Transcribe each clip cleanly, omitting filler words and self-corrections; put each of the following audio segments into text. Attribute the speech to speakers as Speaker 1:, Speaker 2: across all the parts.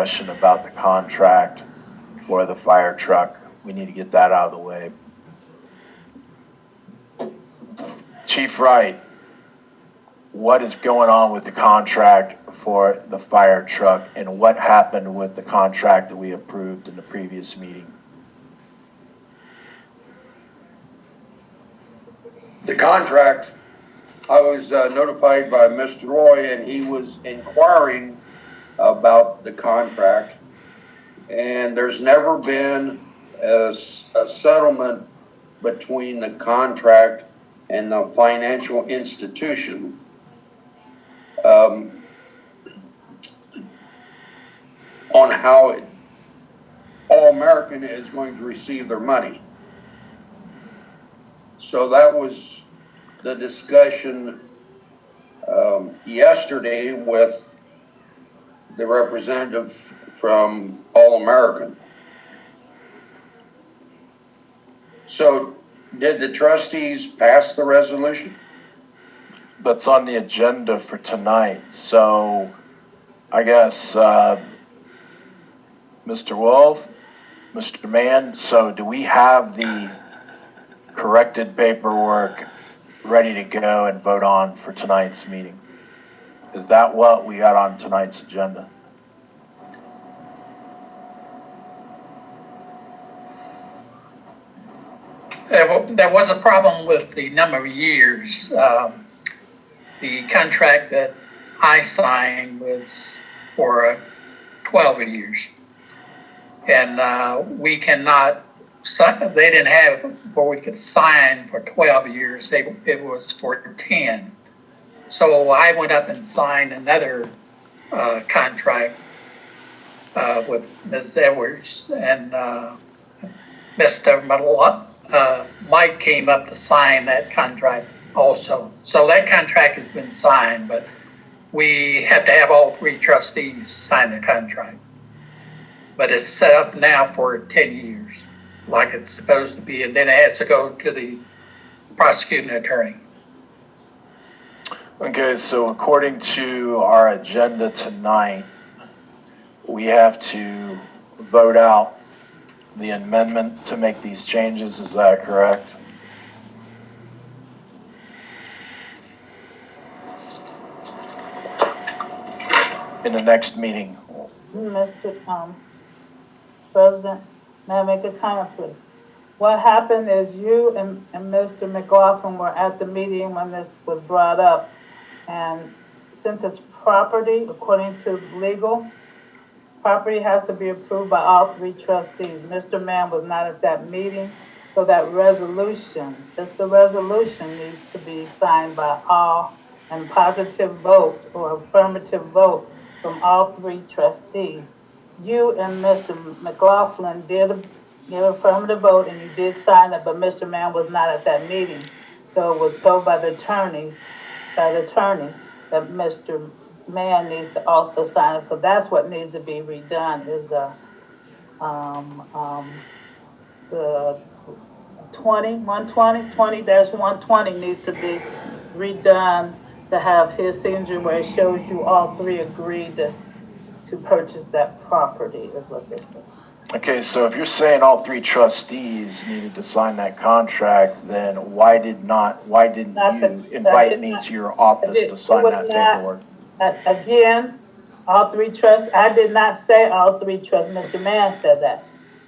Speaker 1: discussion about the contract for the fire truck. We need to get that out of the way. Chief Wright, what is going on with the contract for the fire truck, and what happened with the contract that we approved in the previous meeting?
Speaker 2: The contract, I was notified by Mr. Roy, and he was inquiring about the contract, and there's never been a settlement between the contract and the financial institution. On how All-American is going to receive their money. So that was the discussion yesterday with the representative from All-American. So did the trustees pass the resolution?
Speaker 1: That's on the agenda for tonight. So I guess Mr. Wolf, Mr. Mann, so do we have the corrected paperwork ready to go and vote on for tonight's meeting? Is that what we got on tonight's agenda?
Speaker 3: There was a problem with the number of years. The contract that I signed was for 12 years. And we cannot, they didn't have where we could sign for 12 years. It was for 10. So I went up and signed another contract with Ms. Edwards, and Mr. Mike came up to sign that contract also. So that contract has been signed, but we have to have all three trustees sign the contract. But it's set up now for 10 years, like it's supposed to be, and then it has to go to the prosecuting attorney.
Speaker 1: Okay, so according to our agenda tonight, we have to vote out the amendment to make these changes. Is that correct? In the next meeting.
Speaker 4: Mr. President, may I make a comment, please? What happened is you and Mr. McLaughlin were at the meeting when this was brought up. And since it's property, according to legal, property has to be approved by all three trustees. Mr. Mann was not at that meeting, so that resolution, just the resolution needs to be signed by all, and positive vote or affirmative vote from all three trustees. You and Mr. McLaughlin did give affirmative vote, and you did sign it, but Mr. Mann was not at that meeting. So it was told by the attorney that Mr. Mann needs to also sign it. So that's what needs to be redone, is the 20-120 needs to be redone to have his signature where it shows you all three agreed to purchase that property, is what they said.
Speaker 1: Okay, so if you're saying all three trustees needed to sign that contract, then why didn't you invite me to your office to sign that paperwork?
Speaker 4: Again, all three trustees, I did not say all three trustees, Mr. Mann said that.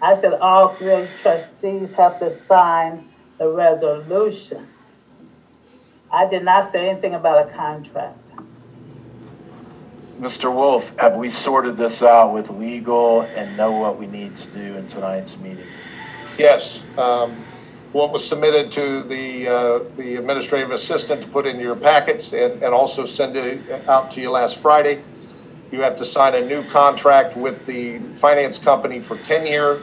Speaker 4: I said all three trustees have to sign the resolution. I did not say anything about a contract.
Speaker 1: Mr. Wolf, have we sorted this out with legal and know what we need to do in tonight's meeting?
Speaker 5: Yes. What was submitted to the administrative assistant to put in your packets and also send it out to you last Friday. You have to sign a new contract with the finance company for 10 years.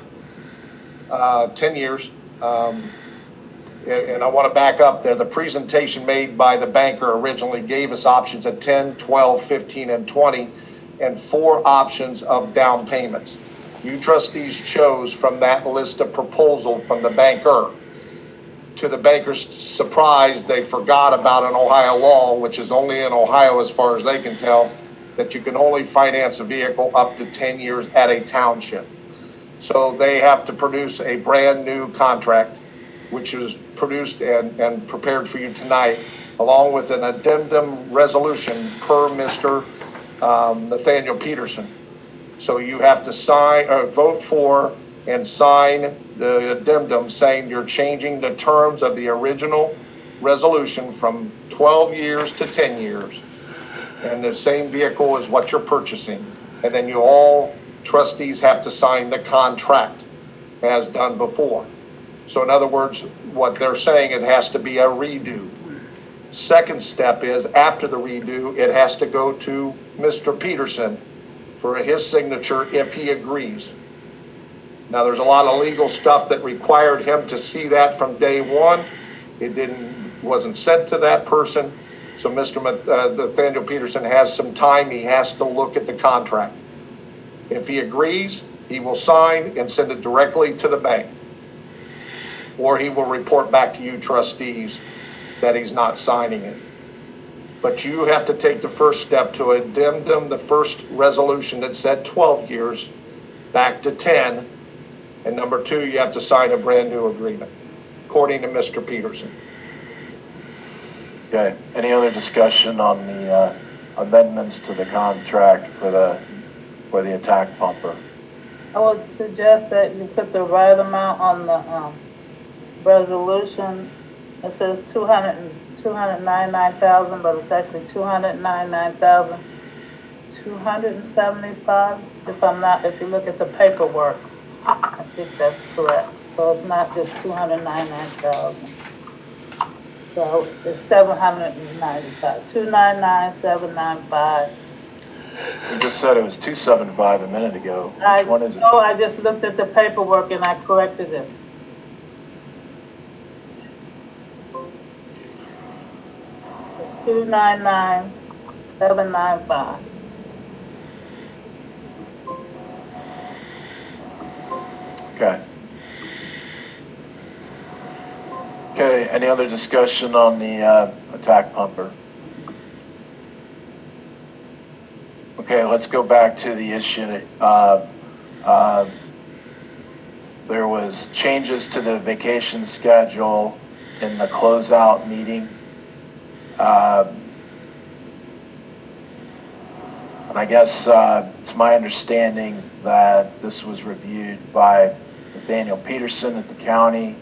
Speaker 5: And I want to back up there. The presentation made by the banker originally gave us options at 10, 12, 15, and 20, and 4 options of down payments. You trustees chose from that list of proposal from the banker. To the banker's surprise, they forgot about an Ohio law, which is only in Ohio as far as they can tell, that you can only finance a vehicle up to 10 years at a township. So they have to produce a brand new contract, which is produced and prepared for you tonight, along with an addendum resolution per Mr. Nathaniel Peterson. So you have to sign, or vote for and sign the addendum saying you're changing the terms of the original resolution from 12 years to 10 years. And the same vehicle is what you're purchasing. And then you all trustees have to sign the contract as done before. So in other words, what they're saying, it has to be a redo. Second step is after the redo, it has to go to Mr. Peterson for his signature if he agrees. Now, there's a lot of legal stuff that required him to see that from day one. It wasn't sent to that person. So Mr. Nathaniel Peterson has some time. He has to look at the contract. If he agrees, he will sign and send it directly to the bank. Or he will report back to you trustees that he's not signing it. But you have to take the first step to addendum the first resolution that said 12 years back to 10. And number two, you have to sign a brand new agreement, according to Mr. Peterson.
Speaker 1: Okay, any other discussion on the amendments to the contract for the attack pumper?
Speaker 4: I would suggest that you put the right amount on the resolution. It says 299,000, but it's actually 299,275. If you look at the paperwork, I think that's correct. So it's not just 299,000. So it's 795, 299,795.
Speaker 1: You just said it was 275 a minute ago. Which one is it?
Speaker 4: No, I just looked at the paperwork and I corrected it. It's 299,795.
Speaker 1: Okay. Okay, any other discussion on the attack pumper? Okay, let's go back to the issue that there was changes to the vacation schedule in the closeout meeting. And I guess it's my understanding that this was reviewed by Nathaniel Peterson at the county,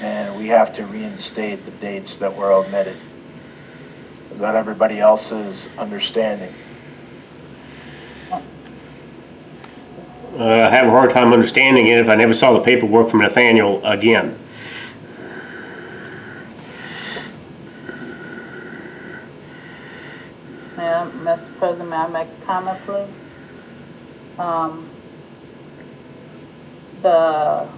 Speaker 1: and we have to reinstate the dates that were omitted. Is that everybody else's understanding?
Speaker 6: I have a hard time understanding it if I never saw the paperwork from Nathaniel again.
Speaker 4: Mr. President, may I make a comment, please? The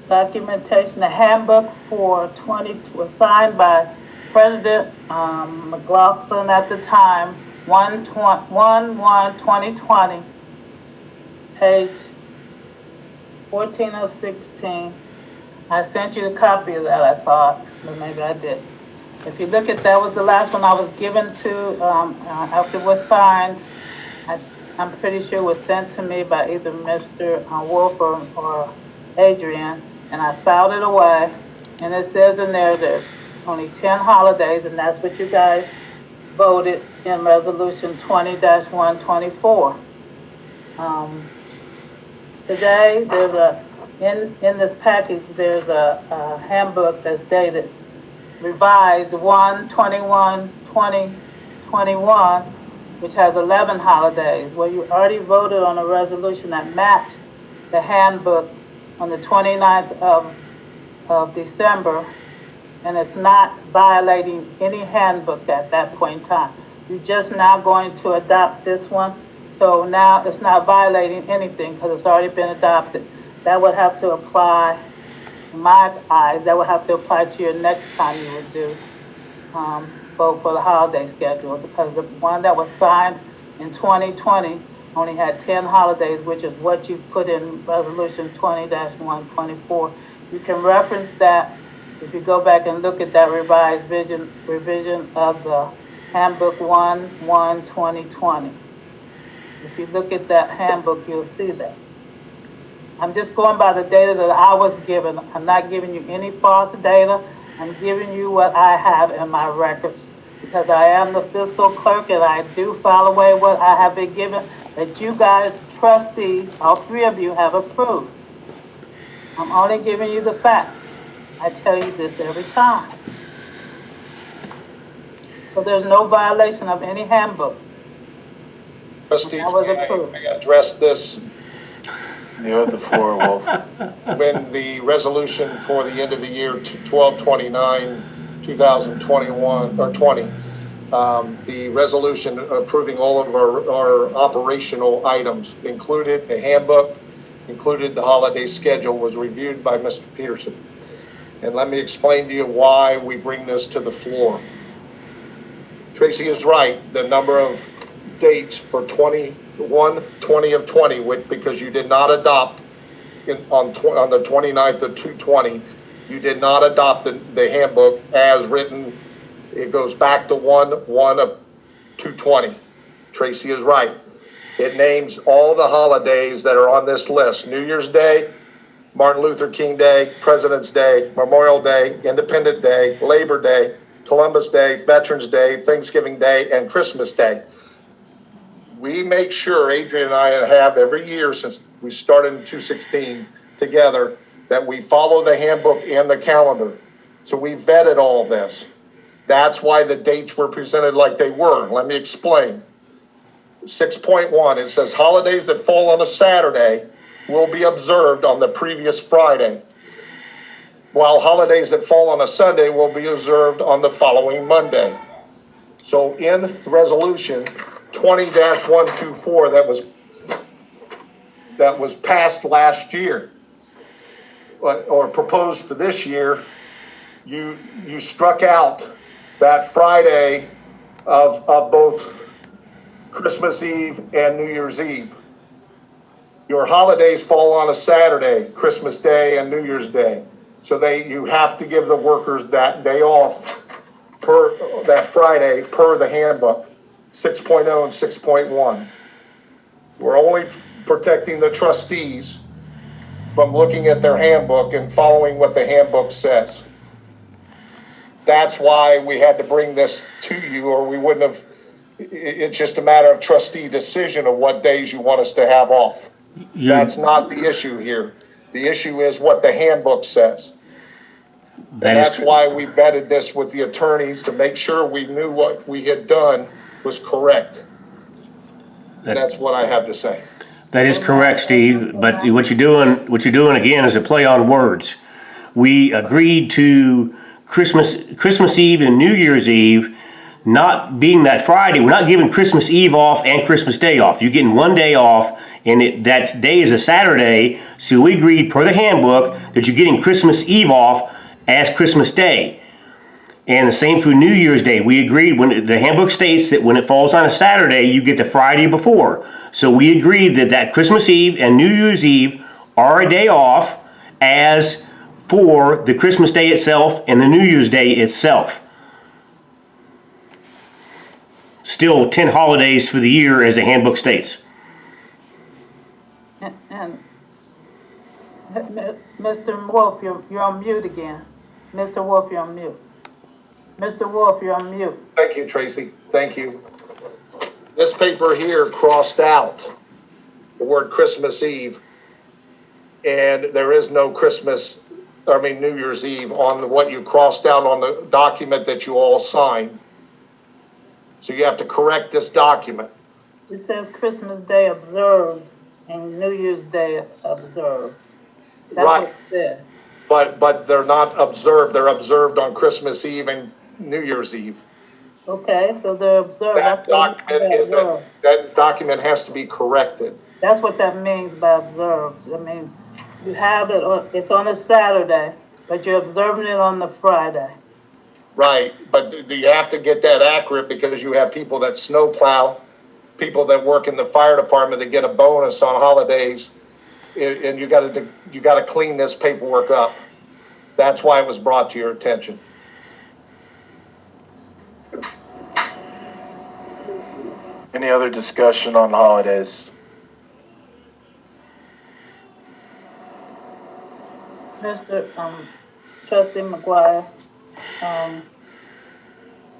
Speaker 4: documentation, the handbook for 20 was signed by President McLaughlin at the time, 1/1/2020, page 14 of 16. I sent you a copy of that, I thought, but maybe I did. If you look at that, was the last one I was given to after it was signed. I'm pretty sure it was sent to me by either Mr. Wolf or Adrian, and I filed it away. And it says in there there's only 10 holidays, and that's what you guys voted in Resolution 20-124. Today, there's in this package, there's a handbook that's dated revised 1/21/2021, which has 11 holidays. Well, you already voted on a resolution that matched the handbook on the 29th of December, and it's not violating any handbook at that point in time. You're just now going to adopt this one, so now it's not violating anything because it's already been adopted. That would have to apply, in my eyes, that would have to apply to your next time you would do vote for the holiday schedule, because the one that was signed in 2020 only had 10 holidays, which is what you put in Resolution 20-124. You can reference that if you go back and look at that revision of the Handbook 1/1/2020. If you look at that handbook, you'll see that. I'm just going by the data that I was given. I'm not giving you any false data. I'm giving you what I have in my records because I am the fiscal clerk and I do file away what I have been given that you guys, trustees, all three of you have approved. I'm only giving you the facts. I tell you this every time. So there's no violation of any handbook.
Speaker 5: Trustees,
Speaker 4: That was
Speaker 5: may
Speaker 4: approved.
Speaker 5: I address this?
Speaker 1: You have the floor, Wolf.
Speaker 5: When the resolution for the end of the year 12/29/2021 or 20, the resolution approving all of our operational items included the handbook, included the holiday schedule, was reviewed by Mr. Peterson. And let me explain to you why we bring this to the floor. Tracy is right, the number of dates for 20 of 20, because you did not adopt on the 29th of 2/20, you did not adopt the handbook as written. It goes back to 1/1 of 2/20. Tracy is right. It names all the holidays that are on this list: New Year's Day, Martin Luther King Day, President's Day, Memorial Day, Independence Day, Labor Day, Columbus Day, Veterans Day, Thanksgiving Day, and Christmas Day. We make sure, Adrian and I have every year since we started in 2016 together, that we follow the handbook and the calendar. So we vetted all this. That's why the dates were presented like they were. Let me explain. 6.1, it says holidays that fall on a Saturday will be observed on the previous Friday, while holidays that fall on a Sunday will be observed on the following Monday. So in the resolution 20-124 that was passed last year, or proposed for this year, you struck out that Friday of both Christmas Eve and New Year's Eve. Your holidays fall on a Saturday, Christmas Day and New Year's Day. So you have to give the workers that day off per that Friday per the handbook, 6.0 and 6.1. We're only protecting the trustees from looking at their handbook and following what the handbook says. That's why we had to bring this to you, or we wouldn't have. It's just a matter of trustee decision of what days you want us to have off. That's not the issue here. The issue is what the handbook says. And that's why we vetted this with the attorneys to make sure we knew what we had done was correct. That's what I have to say.
Speaker 6: That is correct, Steve, but what you're doing again is a play on words. We agreed to Christmas Eve and New Year's Eve not being that Friday. We're not giving Christmas Eve off and Christmas Day off. You're getting one day off, and that day is a Saturday, so we agreed per the handbook that you're getting Christmas Eve off as Christmas Day. And the same for New Year's Day. We agreed, when the handbook states that when it falls on a Saturday, you get the Friday before. So we agreed that Christmas Eve and New Year's Eve are a day off as for the Christmas Day itself and the New Year's Day itself. Still 10 holidays for the year as the handbook states.
Speaker 4: And Mr. Wolf, you're on mute again. Mr. Wolf, you're on mute. Mr. Wolf, you're on mute.
Speaker 5: Thank you, Tracy. Thank you. This paper here crossed out the word Christmas Eve, and there is no New Year's Eve on what you crossed out on the document that you all signed. So you have to correct this document.
Speaker 4: It says Christmas Day observed and New Year's Day observed. That's
Speaker 5: Right.
Speaker 4: what it said.
Speaker 5: But they're not observed. They're observed on Christmas Eve and New Year's Eve.
Speaker 4: Okay, so they're observed.
Speaker 5: That document has to be corrected.
Speaker 4: That's what that means by observed. That means you have it, it's on a Saturday, but you're observing it on the Friday.
Speaker 5: Right, but you have to get that accurate because you have people that snowplow, people that work in the fire department that get a bonus on holidays, and you gotta clean this paperwork up. That's why it was brought to your attention.
Speaker 1: Any other discussion on holidays?
Speaker 4: Mr. Trustee McGuire,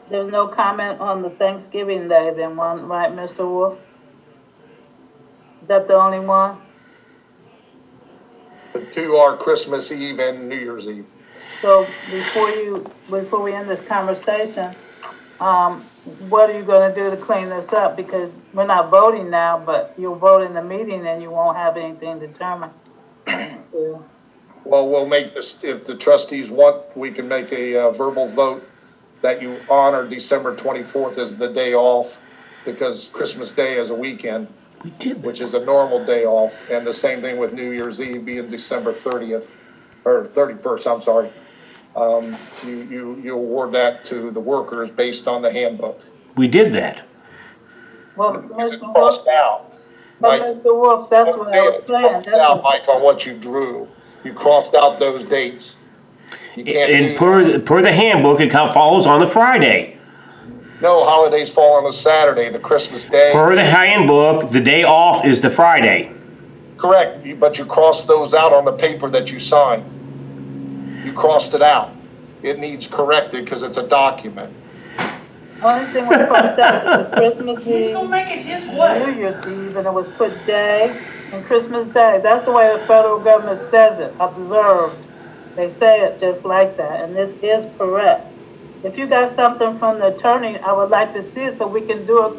Speaker 4: there's no comment on the Thanksgiving Day then one, right, Mr. Wolf? Is that the only one?
Speaker 5: The two are Christmas Eve and New Year's Eve.
Speaker 4: So before we end this conversation, what are you gonna do to clean this up? Because we're not voting now, but you'll vote in the meeting and you won't have anything determined. Yeah.
Speaker 5: Well, we'll make this, if the trustees want, we can make a verbal vote that you honor December 24th as the day off, because Christmas Day is a weekend,
Speaker 6: We did
Speaker 5: which
Speaker 6: that.
Speaker 5: is a normal day off, and the same thing with New Year's Eve being December 30th, or 31st, I'm sorry. You award that to the workers based on the handbook.
Speaker 6: We did that.
Speaker 4: Well,
Speaker 5: Is it
Speaker 4: Mr. Wolf,
Speaker 5: crossed out?
Speaker 4: but
Speaker 5: Mike?
Speaker 4: Mr. Wolf, that's what I was saying.
Speaker 5: Crossed out, Mike, on what you drew. You crossed out those dates. You can't
Speaker 6: And
Speaker 5: do,
Speaker 6: per the handbook, it follows on the Friday.
Speaker 5: no, holidays fall on a Saturday, the Christmas Day.
Speaker 6: Per the handbook, the day off is the Friday.
Speaker 5: Correct, but you crossed those out on the paper that you signed. You crossed it out. It needs corrected because it's a document.
Speaker 4: Only thing was crossed out was Christmas
Speaker 7: He's gonna
Speaker 4: Eve,
Speaker 7: make it his way.
Speaker 4: New Year's Eve, and it was put day and Christmas Day. That's the way the federal government says it, observed. They say it just like that, and this is correct. If you got something from the attorney, I would like to see it so we can do it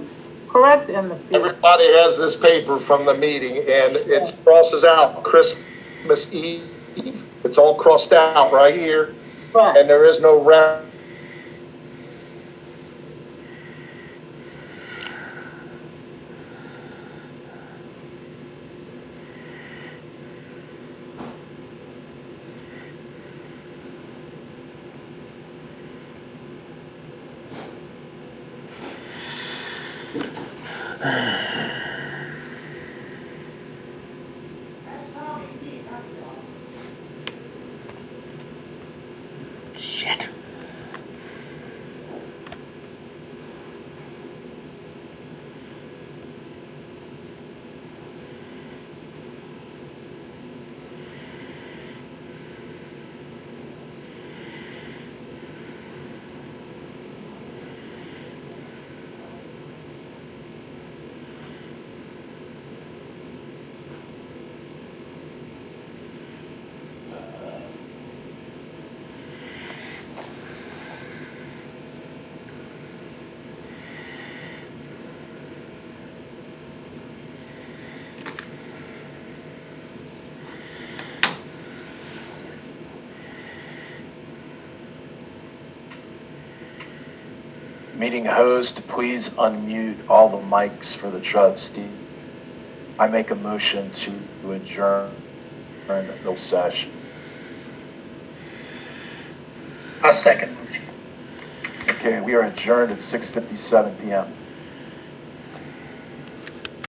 Speaker 4: correct in the future.
Speaker 5: Everybody has this paper from the meeting and it crosses out Christmas Eve. It's all crossed out right here
Speaker 4: Right.
Speaker 5: and there is no
Speaker 6: Shit.
Speaker 1: Meeting host, please unmute all the mics for the trustee. I make a motion to adjourn the session.
Speaker 3: I second motion.
Speaker 1: Okay, we are adjourned at 6:57 PM.